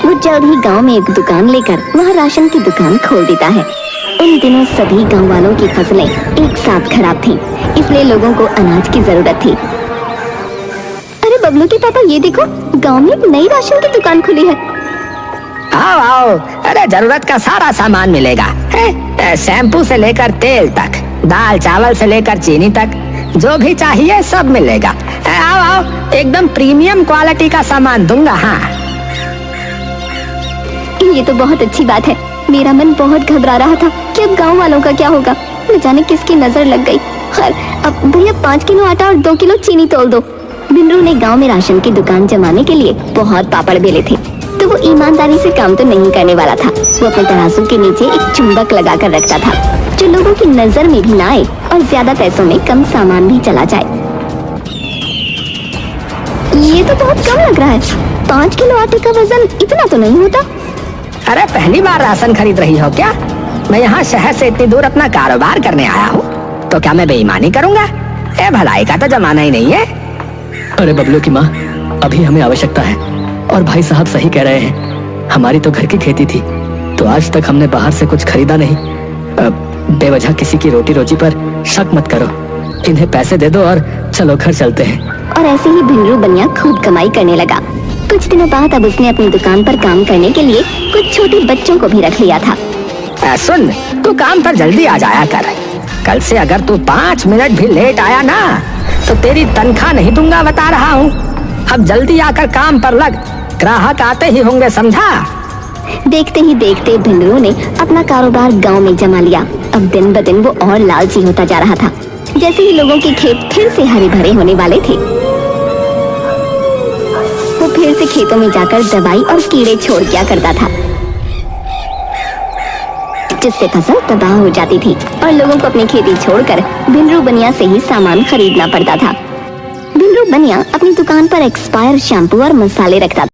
वो जल्द ही गांव में एक दुकान लेकर वहाँ राशन की दुकान खोल देता है। उन दिनों सभी गांव वालों की फसलें एक साथ खराब थीं, इसलिए लोगों को अनाज की जरूरत थी। अरे बबलू के पापा, ये देखो, गांव में एक नई राशन की दुकान खुली है। आओ आओ, अरे जरूरत का सारा सामान मिलेगा, शैम्पू से लेकर तेल तक, दाल चावल से लेकर चीनी तक, जो भी चाहिए सब मिलेगा। आओ आओ, एकदम प्रीमियम क्वालिटी का सामान दूंगा। हाँ, ये तो बहुत अच्छी बात है। मेरा मन बहुत घबरा रहा था कि अब गांव वालों का क्या होगा, न जाने किसकी नजर लग गई। खैर, अब भैया 5 किलो आटा और 2 किलो चीनी तोल दो। भिंडरू ने गांव में राशन की दुकान जमाने के लिए बहुत पापड़ बेले थे, तो वो ईमानदारी से काम तो नहीं करने वाला था। वो अपने तराजू के नीचे एक चुंबक लगा कर रखता था, जो लोगों की नजर में भी ना आए और ज्यादा पैसों में कम सामान भी चला जाए। ये तो बहुत कम लग रहा है। 5 किलो आटे का वजन इतना तो नहीं होता। अरे पहली बार राशन खरीद रही हो क्या? मैं यहाँ शहर से इतनी दूर अपना कारोबार करने आया हूँ, तो क्या मैं बेईमानी करूँगा? ए, भलाई का तो जमाना ही नहीं है। अरे बबलू की माँ, अभी हमें आवश्यकता है और भाई साहब सही कह रहे हैं। हमारी तो घर की खेती थी, तो आज तक हमने बाहर से कुछ खरीदा नहीं। बेवजह किसी की रोटी रोजी पर शक मत करो। इन्हें पैसे दे दो और चलो घर चलते हैं। और ऐसे ही भिंडरू बनिया खूब कमाई करने लगा। कुछ दिनों बाद अब उसने अपनी दुकान पर काम करने के लिए कुछ छोटे बच्चों को भी रख लिया था। सुन, तू काम पर जल्दी आ जाया कर। कल से अगर तू 5 मिनट भी लेट आया ना, तो तेरी तनख्वाह नहीं दूंगा, बता रहा हूँ। अब जल्दी आकर काम पर लग, ग्राहक आते ही होंगे, समझा? देखते ही देखते भिंडरू ने अपना कारोबार गांव में जमा लिया। अब दिन ब दिन वो और लालची होता जा रहा था। जैसे ही लोगों के खेत फिर से हरे भरे होने वाले थे, वो फिर से खेतों में जाकर दवाई और कीड़े छोड़ दिया करता था, जिससे फसल तबाह हो जाती थी और लोगों को अपनी खेती छोड़कर भिंडरू बनिया से ही सामान खरीदना पड़ता था। भिंडरू बनिया अपनी दुकान पर एक्सपायर शैम्पू और मसाले रखता था।